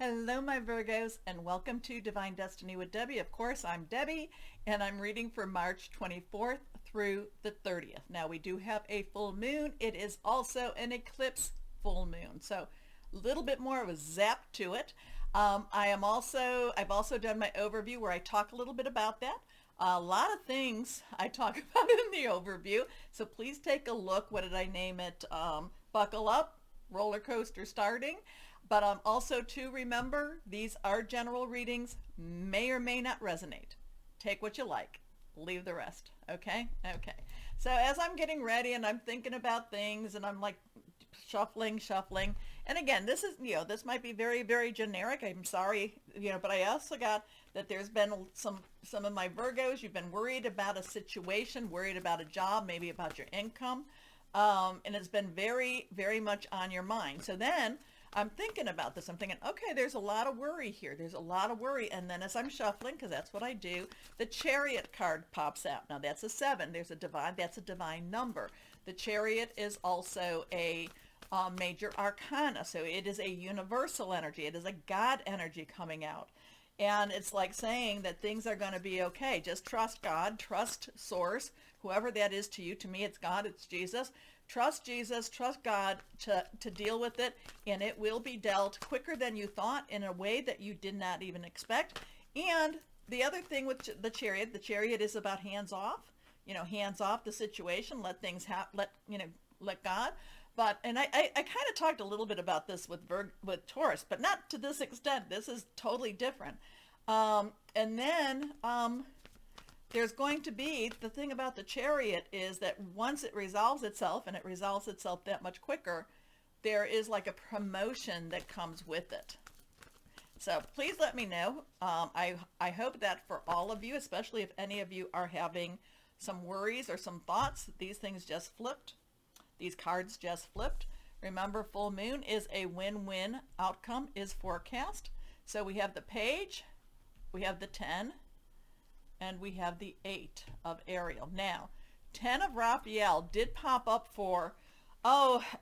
Hello, my Virgos, and welcome to Divine Destiny with Debbie. Of course, I'm Debbie, and I'm reading for March 24th through the 30th. Now, we do have a full moon. It is also an eclipse full moon, so a little bit more of a zap to it. I've also done my overview where I talk a little bit about that. A lot of things I talk about in the overview, so please take a look. What did I name it? Buckle up, roller coaster starting. But also to remember, these are general readings, may or may not resonate. Take what you like, leave the rest, okay? Okay. So as I'm getting ready and I'm thinking about things and I'm like shuffling. And again, this is, this might be very, very generic. I'm sorry, but I also got that there's been some of my Virgos, you've been worried about a situation, worried about a job, maybe about your income. And it's been very, very much on your mind. So then I'm thinking about this. I'm thinking, okay, there's a lot of worry here. There's a lot of worry. And then as I'm shuffling, because that's what I do, the Chariot card pops out. Now that's a 7. That's a divine number. The Chariot is also a major arcana. So it is a universal energy. It is a God energy coming out. And it's like saying that things are going to be okay. Just trust God, trust Source, whoever that is to you. To me, it's God, it's Jesus. Trust Jesus, trust God to deal with it, and it will be dealt quicker than you thought in a way that you did not even expect. And the other thing with the Chariot is about hands off. Hands off the situation, let things happen, let God. But, and I kind of talked a little bit about this with Taurus, but not to this extent. This is totally different. And then there's going to be, the thing about the Chariot is that once it resolves itself, and it resolves itself that much quicker, there is like a promotion that comes with it. So please let me know. I hope that for all of you, especially if any of you are having some worries or some thoughts, these things just flipped. These cards just flipped. Remember, full moon is a win-win outcome, is forecast. So we have the Page, we have the 10, and we have the 8 of Ariel. Now, 10 of Raphael did pop up for,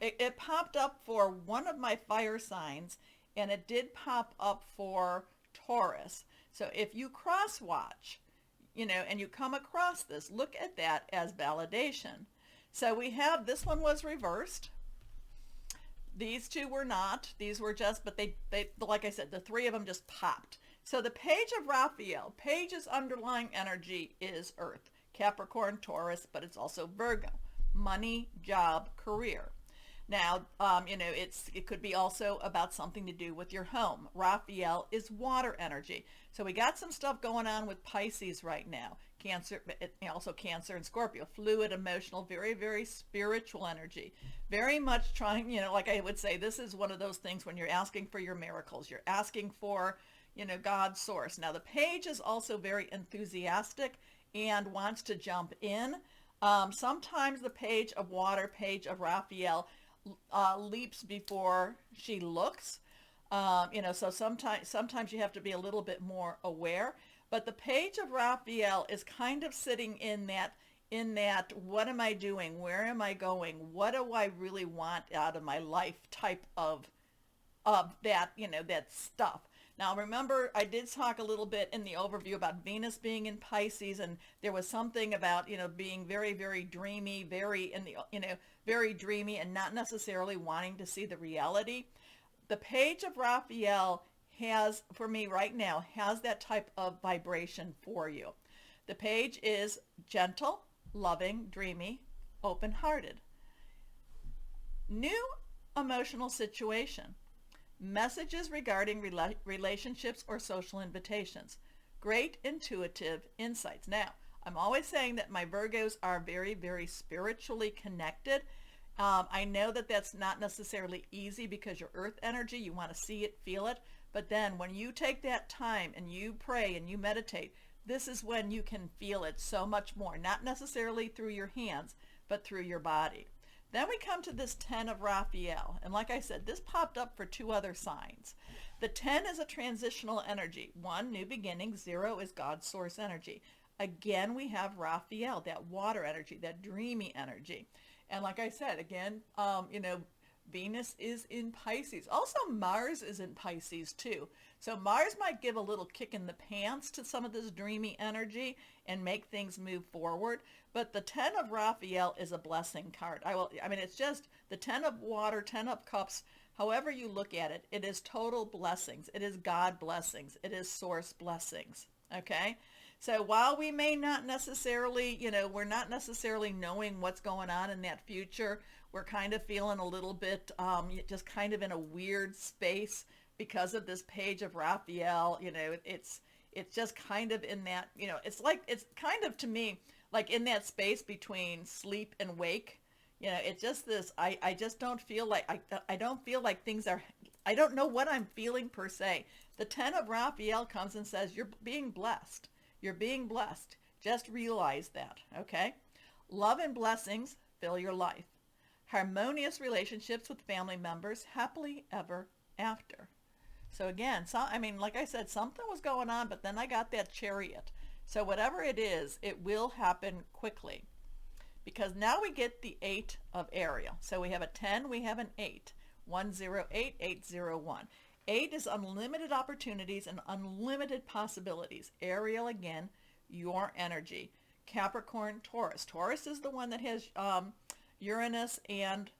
it popped up for one of my fire signs, and it did pop up for Taurus. So if you cross watch, and you come across this, look at that as validation. So we have, this one was reversed. These two were not. These were just, but they like I said, the 3 of them just popped. So the Page of Raphael, Page's underlying energy is Earth, Capricorn, Taurus, but it's also Virgo, money, job, career. Now, it could be also about something to do with your home. Raphael is water energy. So we got some stuff going on with Pisces right now. Cancer, also Cancer and Scorpio, fluid, emotional, very, very spiritual energy. Very much trying, like I would say, this is one of those things when you're asking for your miracles. You're asking for, God's source. Now the Page is also very enthusiastic and wants to jump in. Sometimes the Page of Water, Page of Raphael, leaps before she looks. So sometimes you have to be a little bit more aware. But the Page of Raphael is kind of sitting in that, what am I doing? Where am I going? What do I really want out of my life type of that, that stuff. Now remember, I did talk a little bit in the overview about Venus being in Pisces, and there was something about, being very, very dreamy, very dreamy and not necessarily wanting to see the reality. The Page of Raphael has, for me right now, has that type of vibration for you. The Page is gentle, loving, dreamy, open-hearted. New emotional situation. Messages regarding relationships or social invitations. Great intuitive insights. Now, I'm always saying that my Virgos are very, very spiritually connected. I know that that's not necessarily easy because your earth energy, you want to see it, feel it. But then when you take that time and you pray and you meditate, this is when you can feel it so much more. Not necessarily through your hands, but through your body. Then we come to this 10 of Raphael. And like I said, this popped up for 2 other signs. The 10 is a transitional energy. 1, new beginning. 0 is God's source energy. Again, we have Raphael, that water energy, that dreamy energy. And like I said, again, Venus is in Pisces. Also, Mars is in Pisces too. So Mars might give a little kick in the pants to some of this dreamy energy and make things move forward. But the 10 of Raphael is a blessing card. I mean, it's just the 10 of water, 10 of cups, however you look at it, it is total blessings. It is God blessings. It is source blessings. Okay? So while we may not necessarily, we're not necessarily knowing what's going on in that future, we're kind of feeling a little bit just kind of in a weird space because of this page of Raphael. It's just kind of in that, it's kind of to me like in that space between sleep and wake. It's just this, I just don't feel like, I don't feel like things are, I don't know what I'm feeling per se. The 10 of Raphael comes and says, you're being blessed. You're being blessed. Just realize that, okay? Love and blessings fill your life. Harmonious relationships with family members, happily ever after. So again, like I said, something was going on, but then I got that Chariot. So whatever it is, it will happen quickly. Because now we get the 8 of Ariel. So we have a 10, we have an 8. 108, 801. 8 is unlimited opportunities and unlimited possibilities. Ariel, again, your energy. Capricorn, Taurus. Taurus is the one that has Uranus and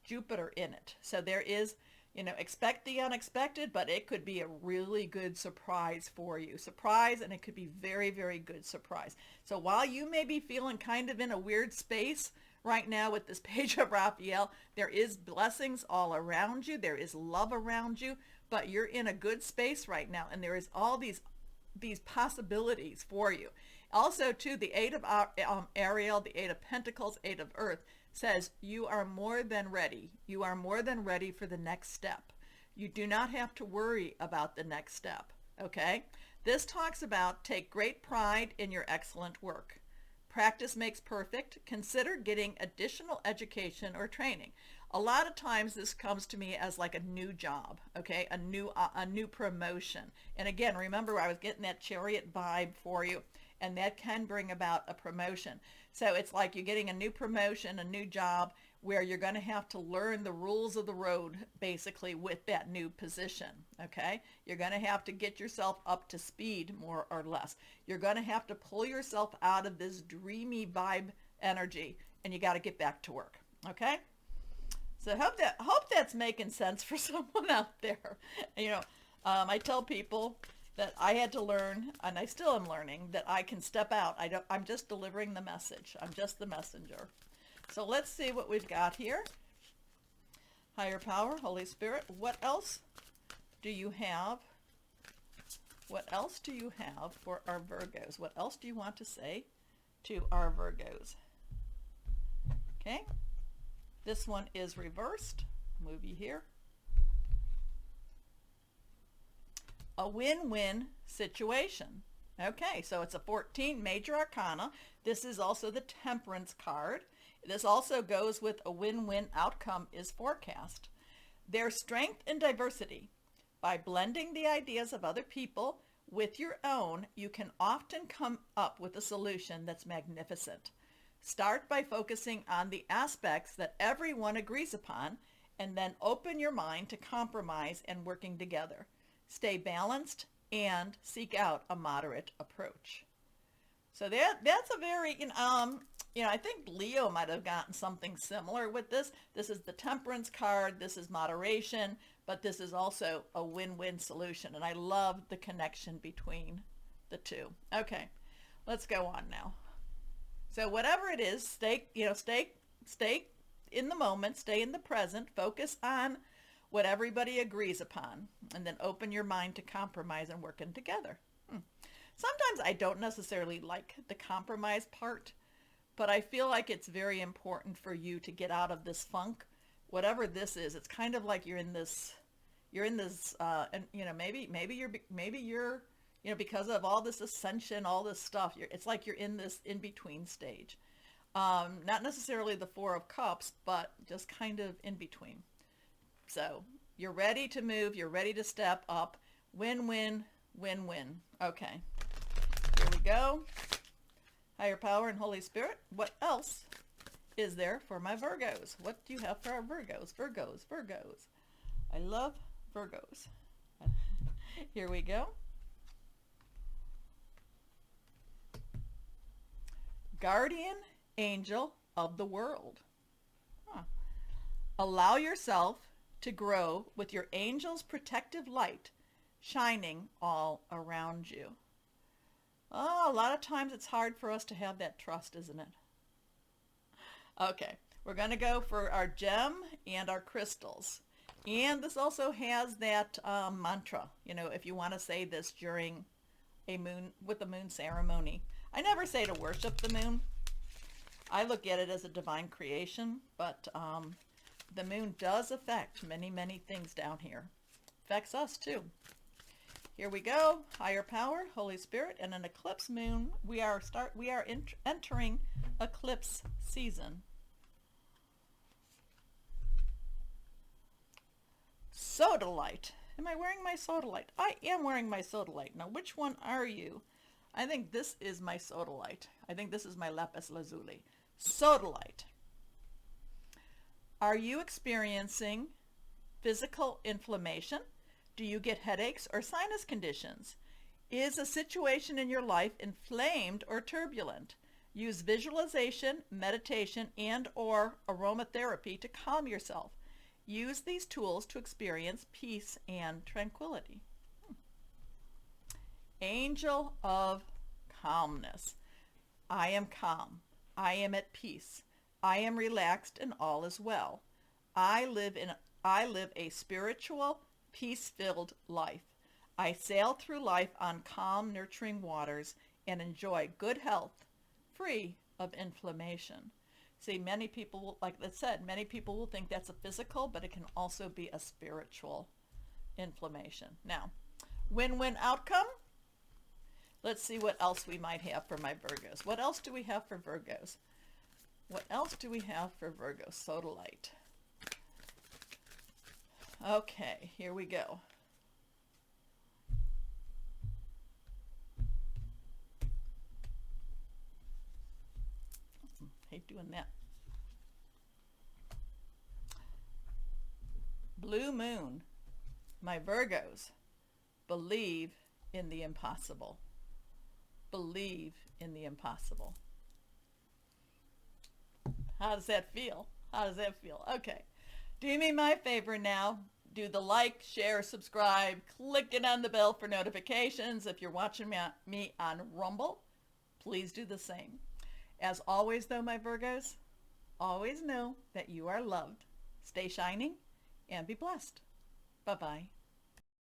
Jupiter in it. So there is, expect the unexpected, but it could be a really good surprise for you. Surprise, and it could be very, very good surprise. So while you may be feeling kind of in a weird space right now with this page of Raphael, there is blessings all around you. There is love around you, but you're in a good space right now, and there is all these possibilities for you. Also, too, the 8 of Ariel, the 8 of Pentacles, 8 of Earth, says you are more than ready. You are more than ready for the next step. You do not have to worry about the next step, okay? This talks about take great pride in your excellent work. Practice makes perfect. Consider getting additional education or training. A lot of times this comes to me as like a new job, okay? A new promotion. And again, remember I was getting that Chariot vibe for you, and that can bring about a promotion. So it's like you're getting a new promotion, a new job, where you're going to have to learn the rules of the road basically with that new position, okay? You're going to have to get yourself up to speed more or less. You're going to have to pull yourself out of this dreamy vibe energy, and you got to get back to work, okay? So hope that's making sense for someone out there. I tell people that I had to learn, and I still am learning, that I can step out. I'm just delivering the message. I'm just the messenger. So let's see what we've got here. Higher power, Holy Spirit, what else do you have? What else do you have for our Virgos? What else do you want to say to our Virgos? Okay. This one is reversed. Move you here. A win-win situation. Okay, so it's a 14 major arcana. This is also the Temperance card. This also goes with a win-win outcome is forecast. There's strength in diversity. By blending the ideas of other people with your own, you can often come up with a solution that's magnificent. Start by focusing on the aspects that everyone agrees upon, and then open your mind to compromise and working together. Stay balanced and seek out a moderate approach. So that's a very, I think Leo might have gotten something similar with this. This is the Temperance card. This is moderation, but this is also a win-win solution. And I love the connection between the two. Okay, let's go on now. So whatever it is, stay in the moment, stay in the present, focus on what everybody agrees upon, and then open your mind to compromise and working together. Sometimes I don't necessarily like the compromise part, but I feel like it's very important for you to get out of this funk, whatever this is. It's kind of like you're in this, and maybe you're, because of all this ascension, all this stuff, it's like you're in this in-between stage. Not necessarily the Four of Cups, but just kind of in between. So you're ready to move. You're ready to step up. Win-win, win-win. Okay, here we go. Higher power and Holy Spirit, what else is there for my Virgos? What do you have for our Virgos? Virgos, Virgos. I love Virgos. Here we go. Guardian angel of the world. Huh. Allow yourself to grow with your angel's protective light shining all around you. Oh, a lot of times it's hard for us to have that trust, isn't it? Okay, we're going to go for our gem and our crystals. And this also has that mantra, you know, if you want to say this during a moon, with the moon ceremony. I never say to worship the moon. I look at it as a divine creation, but the moon does affect many, many things down here. Affects us too. Here we go. Higher power, Holy Spirit, and an eclipse moon. We are entering eclipse season. Sodalite. Am I wearing my sodalite? I am wearing my sodalite. Now, which one are you? I think this is my sodalite. I think this is my lapis lazuli. Sodalite. Are you experiencing physical inflammation? Do you get headaches or sinus conditions? Is a situation in your life inflamed or turbulent? Use visualization, meditation, and/or aromatherapy to calm yourself. Use these tools to experience peace and tranquility. Angel of calmness. I am calm. I am at peace. I am relaxed and all is well. I live a spiritual, peace-filled life. I sail through life on calm, nurturing waters and enjoy good health, free of inflammation. See, many people, like I said, many people will think that's a physical, but it can also be a spiritual inflammation. Now, win-win outcome. Let's see what else we might have for my Virgos. What else do we have for Virgos? What else do we have for Virgos? Sodalite. Okay, here we go. Hate doing that. Blue moon. My Virgos, believe in the impossible. Believe in the impossible. How does that feel? How does that feel? Okay. Do me my favor now. Do the like, share, subscribe, click it on the bell for notifications. If you're watching me on Rumble, please do the same. As always, though, my Virgos, always know that you are loved. Stay shining and be blessed. Bye-bye.